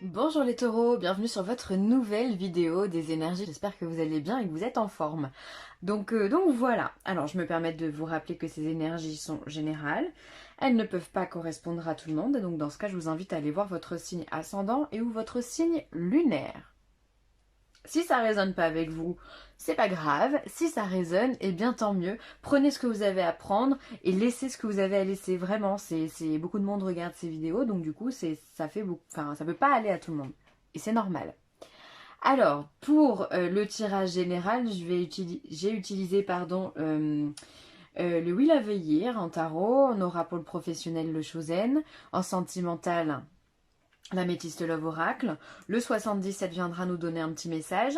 Bonjour les taureaux, bienvenue sur votre nouvelle vidéo des énergies. J'espère que vous allez bien et que vous êtes en forme. Donc voilà, alors je me permets de vous rappeler que ces énergies sont générales. Elles ne peuvent pas correspondre à tout le monde. Donc dans ce cas, je vous invite à aller voir votre signe ascendant et ou votre signe lunaire. Si ça résonne pas avec vous, c'est pas grave. Si ça résonne, eh bien tant mieux. Prenez ce que vous avez à prendre et laissez ce que vous avez à laisser. Vraiment, beaucoup de monde regarde ces vidéos, donc du coup, ça fait beaucoup, enfin, ça peut pas aller à tout le monde. Et c'est normal. Alors, pour le tirage général, j'ai utilisé le Will of the Year en tarot. On aura pour le professionnel le Chosen, en sentimental la Métiste Love Oracle. Le 77 viendra nous donner un petit message.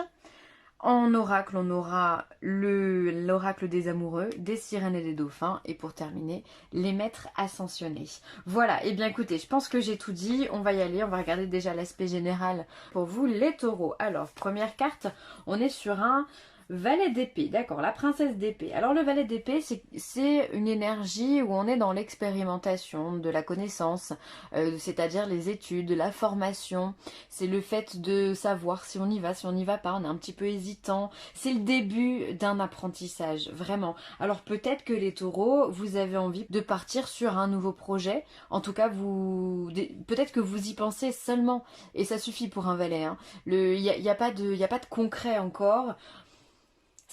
En oracle, on aura l'oracle des amoureux, des sirènes et des dauphins. Et pour terminer, les maîtres ascensionnés. Voilà, et bien écoutez, je pense que j'ai tout dit. On va y aller, on va regarder déjà l'aspect général pour vous, les taureaux. Alors, première carte, on est sur un valet d'épée, d'accord, la princesse d'épée. Alors le valet d'épée, c'est une énergie où on est dans l'expérimentation, de la connaissance, c'est-à-dire les études, la formation. C'est le fait de savoir si on y va, si on n'y va pas, on est un petit peu hésitant. C'est le début d'un apprentissage, vraiment. Alors peut-être que les taureaux, vous avez envie de partir sur un nouveau projet. En tout cas, peut-être que vous y pensez seulement. Et ça suffit pour un valet. Hein. Y a pas de concret encore.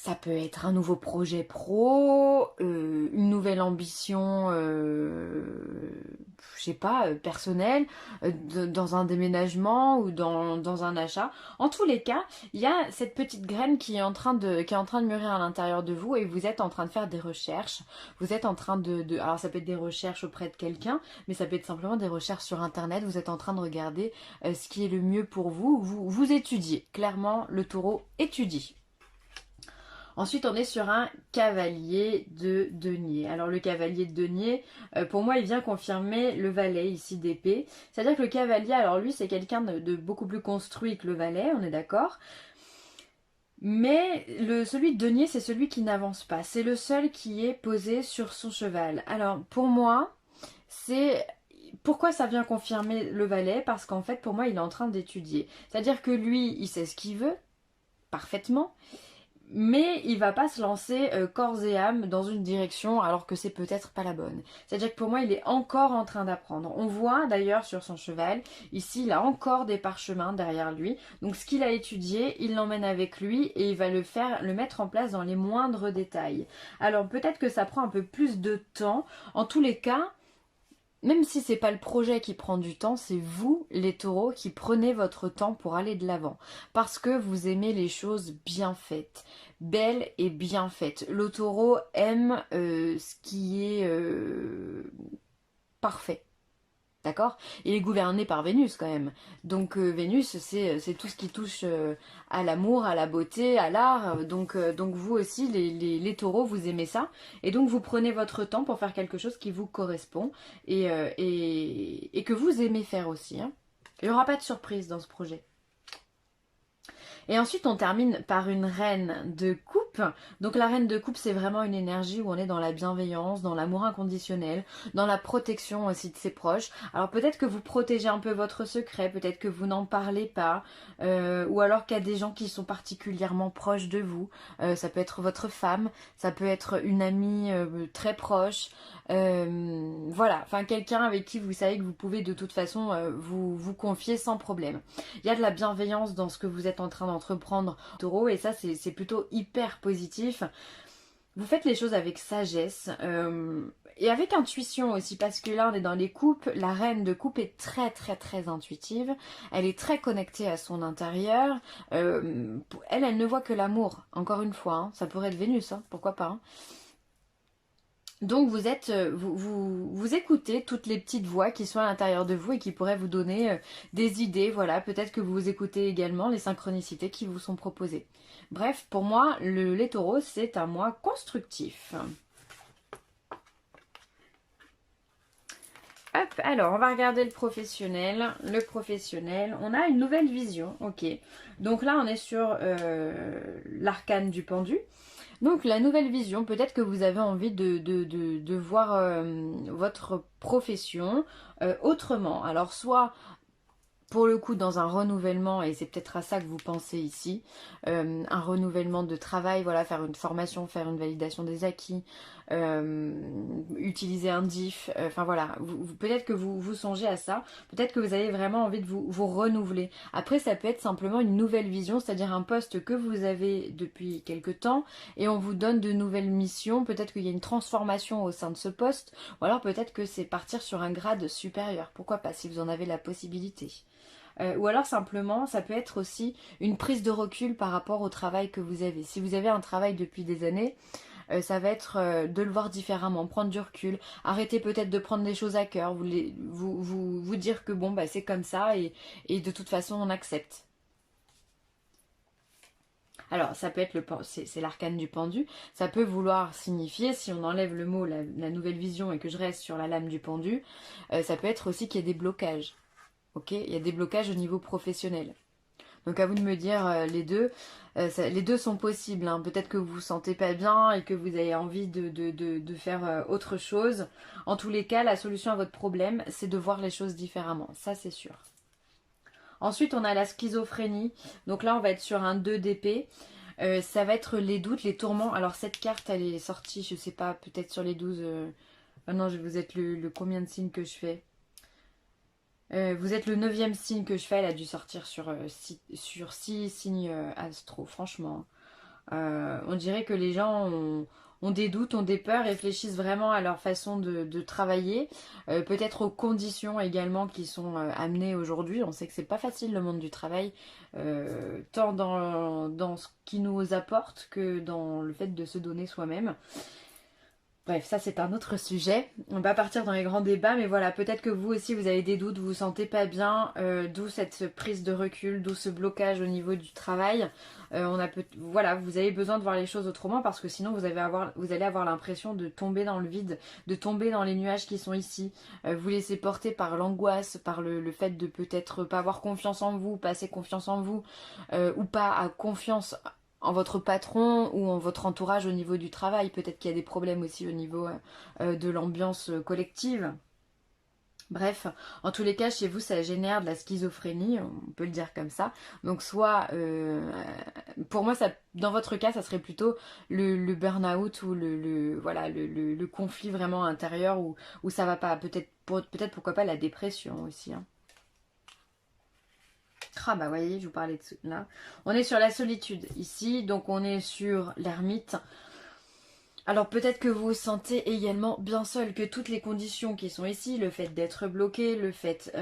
Ça peut être un nouveau projet pro, une nouvelle ambition, je sais pas, personnelle, dans un déménagement ou dans un achat. En tous les cas, il y a cette petite graine qui est en train de mûrir à l'intérieur de vous et vous êtes en train de faire des recherches. Vous êtes en train alors ça peut être des recherches auprès de quelqu'un, mais ça peut être simplement des recherches sur Internet. Vous êtes en train de regarder ce qui est le mieux pour vous. Vous étudiez. Clairement, le taureau étudie. Ensuite, on est sur un cavalier de denier. Alors le cavalier de denier, pour moi, il vient confirmer le valet ici d'épée. C'est-à-dire que le cavalier, alors lui, c'est quelqu'un de beaucoup plus construit que le valet, on est d'accord. Mais celui de denier, c'est celui qui n'avance pas. C'est le seul qui est posé sur son cheval. Alors pour moi, c'est... Pourquoi ça vient confirmer le valet? Parce qu'en fait, pour moi, il est en train d'étudier. C'est-à-dire que lui, il sait ce qu'il veut, parfaitement. Mais il va pas se lancer corps et âme dans une direction alors que c'est peut-être pas la bonne. C'est-à-dire que pour moi, il est encore en train d'apprendre. On voit d'ailleurs sur son cheval, ici, il a encore des parchemins derrière lui. Donc ce qu'il a étudié, il l'emmène avec lui et il va le mettre en place dans les moindres détails. Alors peut-être que ça prend un peu plus de temps. En tous les cas, même si c'est pas le projet qui prend du temps, c'est vous, les taureaux, qui prenez votre temps pour aller de l'avant. Parce que vous aimez les choses bien faites, belles et bien faites. Le taureau aime ce qui est parfait. D'accord? Il est gouverné par Vénus quand même. Donc Vénus, c'est tout ce qui touche à l'amour, à la beauté, à l'art. Donc vous aussi, les taureaux, vous aimez ça. Et donc vous prenez votre temps pour faire quelque chose qui vous correspond et que vous aimez faire aussi. Hein. Il n'y aura pas de surprise dans ce projet. Et ensuite, on termine par une reine de coupe. Donc la reine de coupe, c'est vraiment une énergie où on est dans la bienveillance, dans l'amour inconditionnel, dans la protection aussi de ses proches. Alors peut-être que vous protégez un peu votre secret, peut-être que vous n'en parlez pas, ou alors qu'il y a des gens qui sont particulièrement proches de vous. Ça peut être votre femme, ça peut être une amie très proche. Voilà, enfin quelqu'un avec qui vous savez que vous pouvez de toute façon vous confier sans problème. Il y a de la bienveillance dans ce que vous êtes en train d'entreprendre, taureau, et ça c'est plutôt hyper positif. Vous faites les choses avec sagesse et avec intuition aussi, parce que là on est dans les coupes. La reine de coupe est très très très intuitive, elle est très connectée à son intérieur. Elle ne voit que l'amour, encore une fois, hein. Ça pourrait être Vénus, hein, pourquoi pas, hein. Donc vous écoutez toutes les petites voix qui sont à l'intérieur de vous et qui pourraient vous donner des idées. Voilà, peut-être que vous écoutez également les synchronicités qui vous sont proposées. Bref, pour moi, les taureaux, c'est un mois constructif. Hop, alors on va regarder le professionnel. Le professionnel, on a une nouvelle vision, ok. Donc là, on est sur l'arcane du pendu. Donc la nouvelle vision, peut-être que vous avez envie de voir votre profession autrement. Alors soit pour le coup dans un renouvellement, et c'est peut-être à ça que vous pensez ici, un renouvellement de travail, voilà, faire une formation, faire une validation des acquis, utiliser un DIF, enfin voilà, peut-être que vous songez à ça, peut-être que vous avez vraiment envie de vous renouveler. Après ça peut être simplement une nouvelle vision, c'est-à-dire un poste que vous avez depuis quelque temps, et on vous donne de nouvelles missions, peut-être qu'il y a une transformation au sein de ce poste, ou alors peut-être que c'est partir sur un grade supérieur, pourquoi pas, si vous en avez la possibilité. Ou alors simplement, ça peut être aussi une prise de recul par rapport au travail que vous avez. Si vous avez un travail depuis des années, ça va être de le voir différemment, prendre du recul, arrêter peut-être de prendre les choses à cœur, vous dire que bon, bah, c'est comme ça et de toute façon on accepte. Alors, ça peut être c'est l'arcane du pendu. Ça peut vouloir signifier, si on enlève le mot la nouvelle vision et que je reste sur la lame du pendu, ça peut être aussi qu'il y a des blocages. Ok, il y a des blocages au niveau professionnel. Donc à vous de me dire les deux sont possibles. Hein. Peut-être que vous vous sentez pas bien et que vous avez envie de faire autre chose. En tous les cas, la solution à votre problème, c'est de voir les choses différemment. Ça, c'est sûr. Ensuite, on a la schizophrénie. Donc là, on va être sur un 2 d'épée. Ça va être les doutes, les tourments. Alors cette carte, elle est sortie, je sais pas, peut-être sur les 12... Ah non, vous êtes le combien de signes que je fais. Vous êtes le 9e signe que je fais, elle a dû sortir sur 6 signes astro, franchement. On dirait que les gens ont des doutes, ont des peurs, réfléchissent vraiment à leur façon de travailler, peut-être aux conditions également qui sont amenées aujourd'hui. On sait que c'est pas facile le monde du travail, tant dans ce qui nous apporte que dans le fait de se donner soi-même. Bref, ça c'est un autre sujet. On va pas partir dans les grands débats, mais voilà, peut-être que vous aussi vous avez des doutes, vous vous sentez pas bien, d'où cette prise de recul, d'où ce blocage au niveau du travail. Voilà, vous avez besoin de voir les choses autrement parce que sinon vous allez avoir l'impression de tomber dans le vide, de tomber dans les nuages qui sont ici. Vous laissez porter par l'angoisse, par le fait de peut-être pas avoir confiance en vous, pas assez confiance en vous, ou pas à confiance en votre patron ou en votre entourage au niveau du travail. Peut-être qu'il y a des problèmes aussi au niveau de l'ambiance collective. Bref, en tous les cas, chez vous, ça génère de la schizophrénie, on peut le dire comme ça. Donc soit, pour moi, ça, dans votre cas, ça serait plutôt le burn-out ou voilà, le conflit vraiment intérieur où ça va pas. Peut-être pourquoi pas la dépression aussi. Hein. Ah bah voyez, je vous parlais de là. On est sur la solitude ici, donc on est sur l'ermite. Alors peut-être que vous vous sentez également bien seul, que toutes les conditions qui sont ici, le fait d'être bloqué, le fait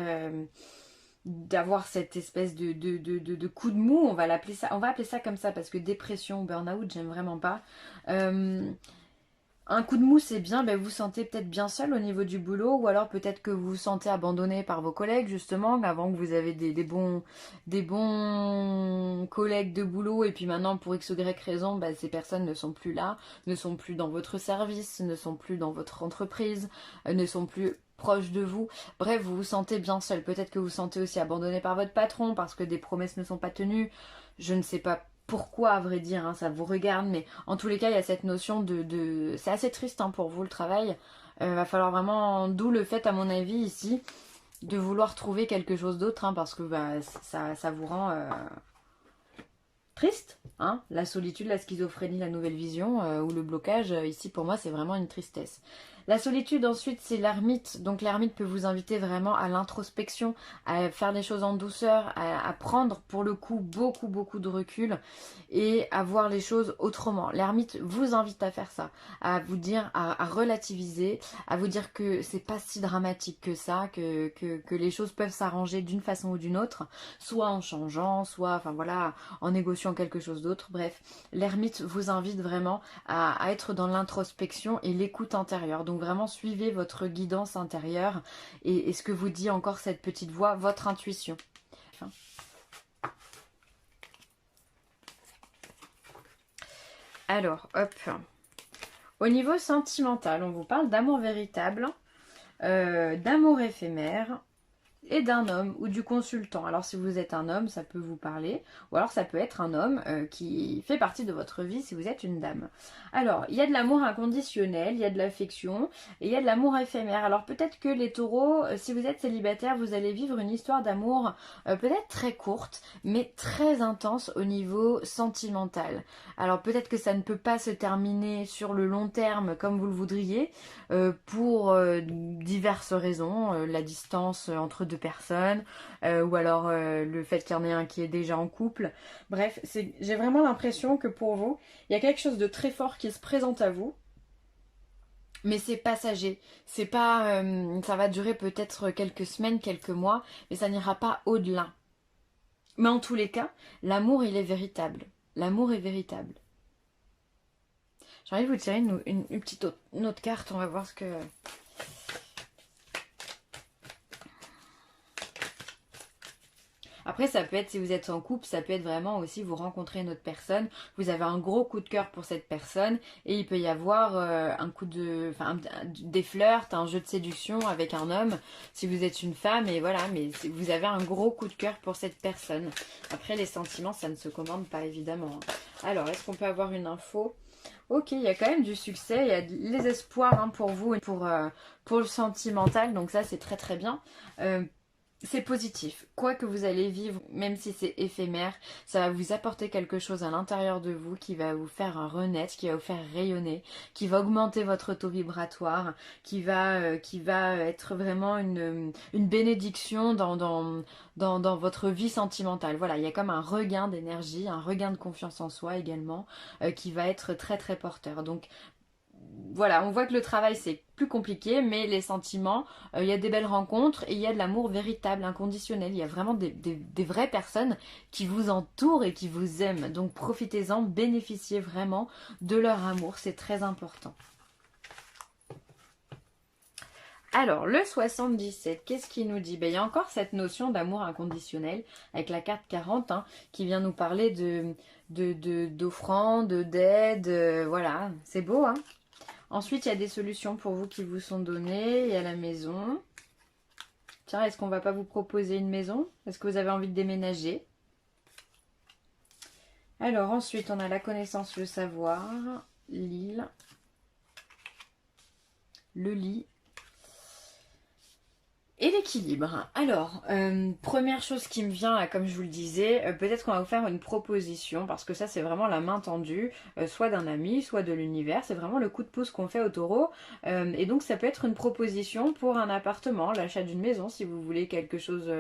d'avoir cette espèce de coup de mou, on va appeler ça comme ça parce que dépression, burn-out, j'aime vraiment pas. Un coup de mou, c'est bien, ben vous vous sentez peut-être bien seul au niveau du boulot, ou alors peut-être que vous vous sentez abandonné par vos collègues, justement, avant que vous avez des bons collègues de boulot, et puis maintenant, pour X ou Y raison, ben, ces personnes ne sont plus là, ne sont plus dans votre service, ne sont plus dans votre entreprise, ne sont plus proches de vous. Bref, vous vous sentez bien seul. Peut-être que vous vous sentez aussi abandonné par votre patron, parce que des promesses ne sont pas tenues. Je ne sais pas pourquoi, à vrai dire, hein, ça vous regarde, mais en tous les cas, il y a cette notion c'est assez triste hein, pour vous le travail. Va falloir vraiment, d'où le fait, à mon avis, ici, de vouloir trouver quelque chose d'autre, hein, parce que bah, ça vous rend triste. Hein, la solitude, la schizophrénie, la nouvelle vision, ou le blocage, ici, pour moi, c'est vraiment une tristesse. La solitude, ensuite, c'est l'ermite. Donc l'ermite peut vous inviter vraiment à l'introspection, à faire les choses en douceur, à prendre pour le coup beaucoup de recul et à voir les choses autrement. L'ermite vous invite à faire ça, à vous dire, à relativiser, à vous dire que c'est pas si dramatique que ça, que les choses peuvent s'arranger d'une façon ou d'une autre, soit en changeant, soit, enfin voilà, en négociant quelque chose d'autre. Bref, l'ermite vous invite vraiment à être dans l'introspection et l'écoute intérieure. Donc vraiment suivez votre guidance intérieure et ce que vous dit encore cette petite voix, votre intuition. Alors, hop. Au niveau sentimental, on vous parle d'amour véritable, d'amour éphémère et d'un homme ou du consultant. Alors si vous êtes un homme, ça peut vous parler, ou alors ça peut être un homme qui fait partie de votre vie si vous êtes une dame. Alors, il y a de l'amour inconditionnel, il y a de l'affection, et il y a de l'amour éphémère. Alors peut-être que les taureaux, si vous êtes célibataire, vous allez vivre une histoire d'amour peut-être très courte, mais très intense au niveau sentimental. Alors peut-être que ça ne peut pas se terminer sur le long terme comme vous le voudriez, pour diverses raisons, la distance entre deux personnes, ou alors le fait qu'il y en ait un qui est déjà en couple. Bref, j'ai vraiment l'impression que pour vous, il y a quelque chose de très fort qui se présente à vous. Mais c'est passager, c'est pas, ça va durer peut-être quelques semaines, quelques mois, mais ça n'ira pas au-delà. Mais en tous les cas, l'amour il est véritable. L'amour est véritable. J'ai envie de vous tirer une petite une autre carte, on va voir ce que... Après, ça peut être, si vous êtes en couple, ça peut être vraiment aussi vous rencontrez une autre personne, vous avez un gros coup de cœur pour cette personne, et il peut y avoir un coup de... Enfin, des flirts, un jeu de séduction avec un homme, si vous êtes une femme, et voilà, mais vous avez un gros coup de cœur pour cette personne. Après, les sentiments, ça ne se commande pas, évidemment. Alors, est-ce qu'on peut avoir une info ? Ok, il y a quand même du succès, il y a les espoirs hein, pour vous et pour le sentimental, donc ça c'est très très bien. C'est positif. Quoi que vous allez vivre, même si c'est éphémère, ça va vous apporter quelque chose à l'intérieur de vous qui va vous faire renaître, qui va vous faire rayonner, qui va augmenter votre taux vibratoire, qui va être vraiment une bénédiction dans votre vie sentimentale. Voilà, il y a comme un regain d'énergie, un regain de confiance en soi également, qui va être très très porteur. Donc voilà, on voit que le travail c'est plus compliqué, mais les sentiments, il y a des belles rencontres et il y a de l'amour véritable, inconditionnel. Il y a vraiment des vraies personnes qui vous entourent et qui vous aiment. Donc profitez-en, bénéficiez vraiment de leur amour, c'est très important. Alors, le 77, qu'est-ce qu'il nous dit? Ben, il y a encore cette notion d'amour inconditionnel avec la carte 40 hein, qui vient nous parler d'offrande, d'aide, voilà, c'est beau hein. Ensuite, il y a des solutions pour vous qui vous sont données. Il y a la maison. Tiens, est-ce qu'on va pas vous proposer une maison? Est-ce que vous avez envie de déménager? Alors, ensuite, on a la connaissance, le savoir, l'île, le lit et l'équilibre. Alors, première chose qui me vient, là, comme je vous le disais, peut-être qu'on va vous faire une proposition, parce que ça c'est vraiment la main tendue, soit d'un ami, soit de l'univers, c'est vraiment le coup de pouce qu'on fait au taureau, et donc ça peut être une proposition pour un appartement, l'achat d'une maison, si vous voulez quelque chose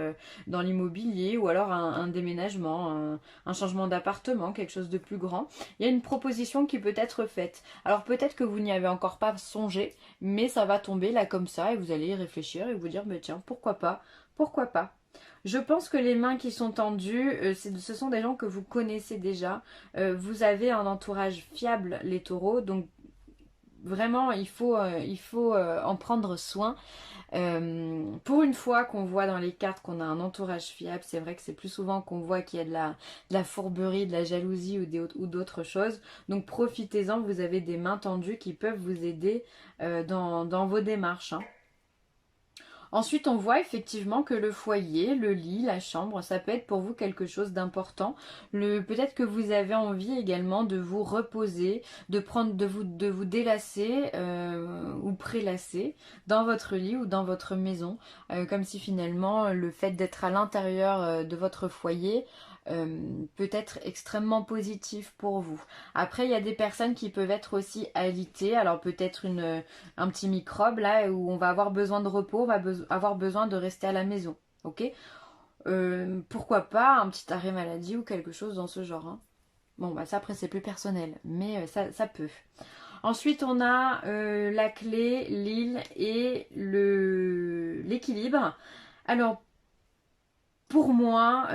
dans l'immobilier, ou alors un déménagement, un changement d'appartement, quelque chose de plus grand. Il y a une proposition qui peut être faite. Alors peut-être que vous n'y avez encore pas songé, mais ça va tomber là comme ça, et vous allez y réfléchir et vous dire, mais tiens, pourquoi pas? Pourquoi pas? Je pense que les mains qui sont tendues, ce sont des gens que vous connaissez déjà. Vous avez un entourage fiable, les taureaux, donc vraiment, il faut en prendre soin. Pour une fois qu'on voit dans les cartes qu'on a un entourage fiable, c'est vrai que c'est plus souvent qu'on voit qu'il y a de la fourberie, de la jalousie ou d'autres choses. Donc profitez-en, vous avez des mains tendues qui peuvent vous aider dans vos démarches. Hein. Ensuite, on voit effectivement que le foyer, le lit, la chambre, ça peut être pour vous quelque chose d'important. Peut-être que vous avez envie également de vous reposer, de vous délasser ou prélasser dans votre lit ou dans votre maison, comme si finalement le fait d'être à l'intérieur de votre foyer peut être extrêmement positif pour vous. Après, il y a des personnes qui peuvent être aussi alitées, alors peut-être un petit microbe là où on va avoir besoin de repos, on va avoir besoin de rester à la maison, ok. Pourquoi pas un petit arrêt maladie ou quelque chose dans ce genre. Hein. Bon, bah ça après c'est plus personnel, mais ça peut. Ensuite, on a la clé, l'île et l'équilibre. Alors, pour moi,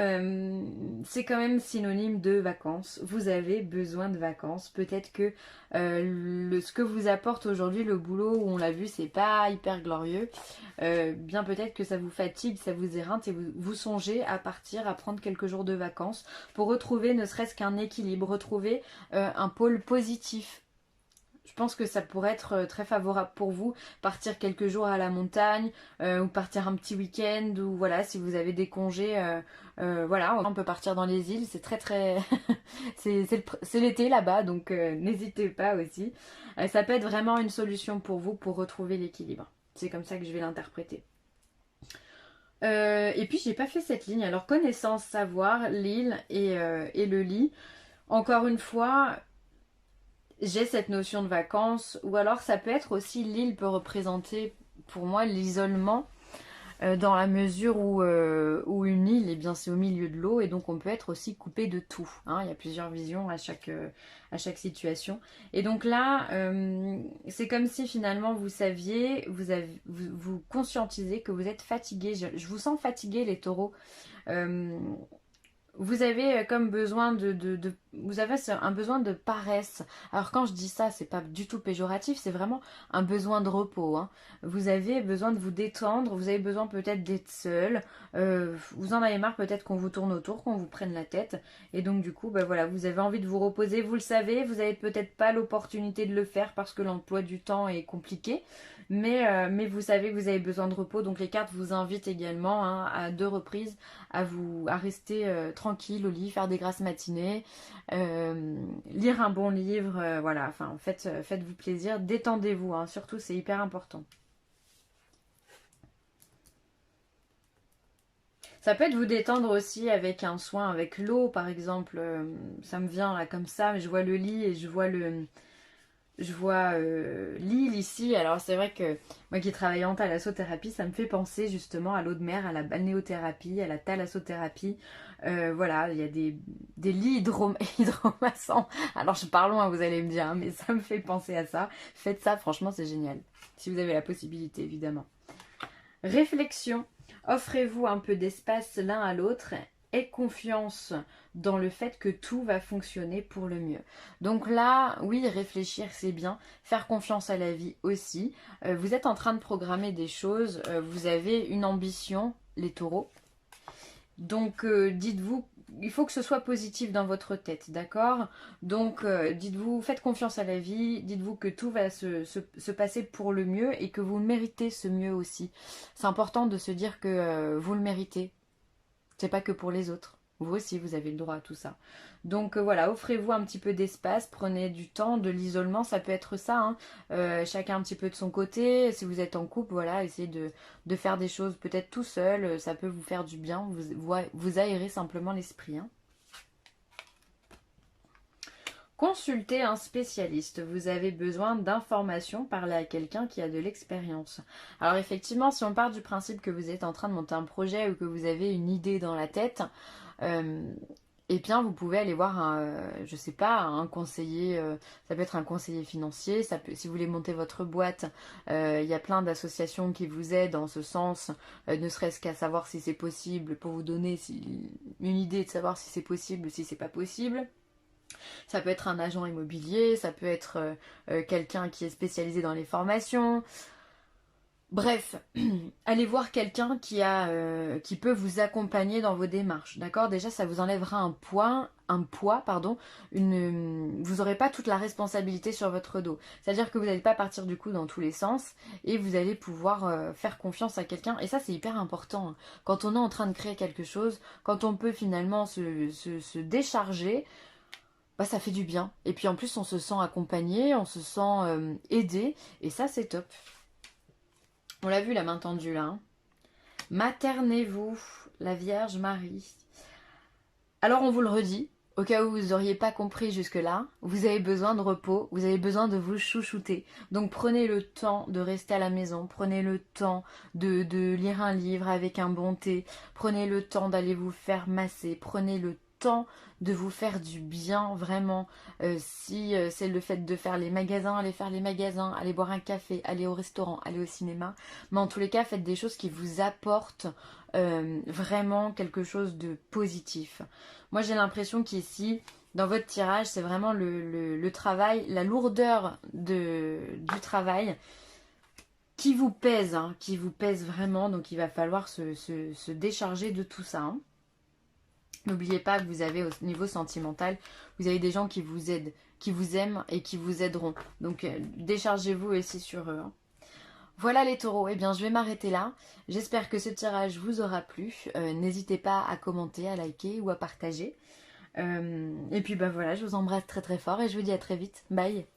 c'est quand même synonyme de vacances. Vous avez besoin de vacances. Peut-être que ce que vous apporte aujourd'hui le boulot, où on l'a vu, c'est pas hyper glorieux. Bien peut-être que ça vous fatigue, ça vous éreinte et vous songez à partir, à prendre quelques jours de vacances pour retrouver ne serait-ce qu'un équilibre, retrouver un pôle positif. Je pense que ça pourrait être très favorable pour vous. Partir quelques jours à la montagne, ou partir un petit week-end, ou voilà, si vous avez des congés, voilà, on peut partir dans les îles. C'est très très... c'est l'été là-bas, donc n'hésitez pas aussi. Ça peut être vraiment une solution pour vous pour retrouver l'équilibre. C'est comme ça que je vais l'interpréter. Et puis j'ai pas fait cette ligne. Alors connaissance, savoir, l'île et le lit. Encore une fois, j'ai cette notion de vacances, ou alors ça peut être aussi, l'île peut représenter pour moi l'isolement, dans la mesure où une île, eh bien, c'est au milieu de l'eau et donc on peut être aussi coupé de tout, hein. Il y a plusieurs visions à chaque situation. Et donc là, c'est comme si finalement vous saviez, vous conscientisez que vous êtes fatigué. Je vous sens fatigué les taureaux. Euh, Vous avez comme besoin vous avez un besoin de paresse. Alors quand je dis ça, c'est pas du tout péjoratif, c'est vraiment un besoin de repos, hein. Vous avez besoin de vous détendre, vous avez besoin peut-être d'être seul. Vous en avez marre peut-être qu'on vous tourne autour, qu'on vous prenne la tête. Et donc du coup, bah voilà, vous avez envie de vous reposer, vous le savez, vous avez peut-être pas l'opportunité de le faire parce que l'emploi du temps est compliqué. Mais vous savez que vous avez besoin de repos, donc les cartes vous invitent également, hein, à 2 reprises à rester tranquille au lit, faire des grasses matinées, lire un bon livre, voilà, enfin faites-vous plaisir, détendez-vous, hein, surtout c'est hyper important. Ça peut être vous détendre aussi avec un soin, avec l'eau par exemple, ça me vient là comme ça, mais je vois le lit et je vois l'île ici. Alors c'est vrai que moi qui travaille en thalassothérapie, ça me fait penser justement à l'eau de mer, à la balnéothérapie, à la thalassothérapie. Voilà, il y a des lits hydromassants. Alors je parle loin, vous allez me dire, hein, mais ça me fait penser à ça. Faites ça, franchement c'est génial. Si vous avez la possibilité, évidemment. Réflexion. Offrez-vous un peu d'espace l'un à l'autre. Aie confiance dans le fait que tout va fonctionner pour le mieux. Donc là, oui, réfléchir c'est bien, faire confiance à la vie aussi. Vous êtes en train de programmer des choses, vous avez une ambition, les taureaux. Donc dites-vous, il faut que ce soit positif dans votre tête, d'accord? Donc dites-vous, faites confiance à la vie, dites-vous que tout va se passer pour le mieux et que vous méritez ce mieux aussi. C'est important de se dire que vous le méritez. C'est pas que pour les autres. Vous aussi, vous avez le droit à tout ça. Donc voilà, offrez-vous un petit peu d'espace, prenez du temps, de l'isolement, ça peut être ça, hein. Chacun un petit peu de son côté. Si vous êtes en couple, voilà, essayez de faire des choses peut-être tout seul, ça peut vous faire du bien, vous aérez simplement l'esprit, hein. Consultez un spécialiste. Vous avez besoin d'informations, parlez à quelqu'un qui a de l'expérience. Alors effectivement, si on part du principe que vous êtes en train de monter un projet ou que vous avez une idée dans la tête, eh bien vous pouvez aller voir je sais pas, un conseiller, ça peut être un conseiller financier, si vous voulez monter votre boîte, il y a plein d'associations qui vous aident en ce sens, ne serait-ce qu'à savoir si c'est possible, pour vous donner une idée de savoir si c'est possible, si c'est pas possible. Ça peut être un agent immobilier, ça peut être quelqu'un qui est spécialisé dans les formations. Bref, allez voir quelqu'un qui peut vous accompagner dans vos démarches, d'accord? Déjà, ça vous enlèvera un poids, pardon, vous n'aurez pas toute la responsabilité sur votre dos. C'est-à-dire que vous n'allez pas partir du coup dans tous les sens et vous allez pouvoir faire confiance à quelqu'un. Et ça, c'est hyper important, hein. Quand on est en train de créer quelque chose, quand on peut finalement se décharger, bah, ça fait du bien. Et puis en plus, on se sent accompagné, on se sent aidé. Et ça, c'est top. On l'a vu, la main tendue là, hein. Maternez-vous, la Vierge Marie. Alors, on vous le redit, au cas où vous n'auriez pas compris jusque-là, vous avez besoin de repos, vous avez besoin de vous chouchouter. Donc, prenez le temps de rester à la maison, prenez le temps de lire un livre avec un bon thé, prenez le temps d'aller vous faire masser, prenez le temps de vous faire du bien, vraiment. Si c'est le fait de faire les magasins, aller boire un café, aller au restaurant, aller au cinéma. Mais en tous les cas, faites des choses qui vous apportent vraiment quelque chose de positif. Moi, j'ai l'impression qu'ici, dans votre tirage, c'est vraiment le travail, la lourdeur du travail qui vous pèse, hein, qui vous pèse vraiment. Donc, il va falloir se décharger de tout ça, hein. N'oubliez pas que vous avez au niveau sentimental, vous avez des gens qui vous aident qui vous aiment et qui vous aideront. Donc déchargez-vous aussi sur eux, hein. Voilà les taureaux, eh bien je vais m'arrêter là. J'espère que ce tirage vous aura plu. N'hésitez pas à commenter, à liker ou à partager. Et puis bah voilà, je vous embrasse très très fort et je vous dis à très vite. Bye.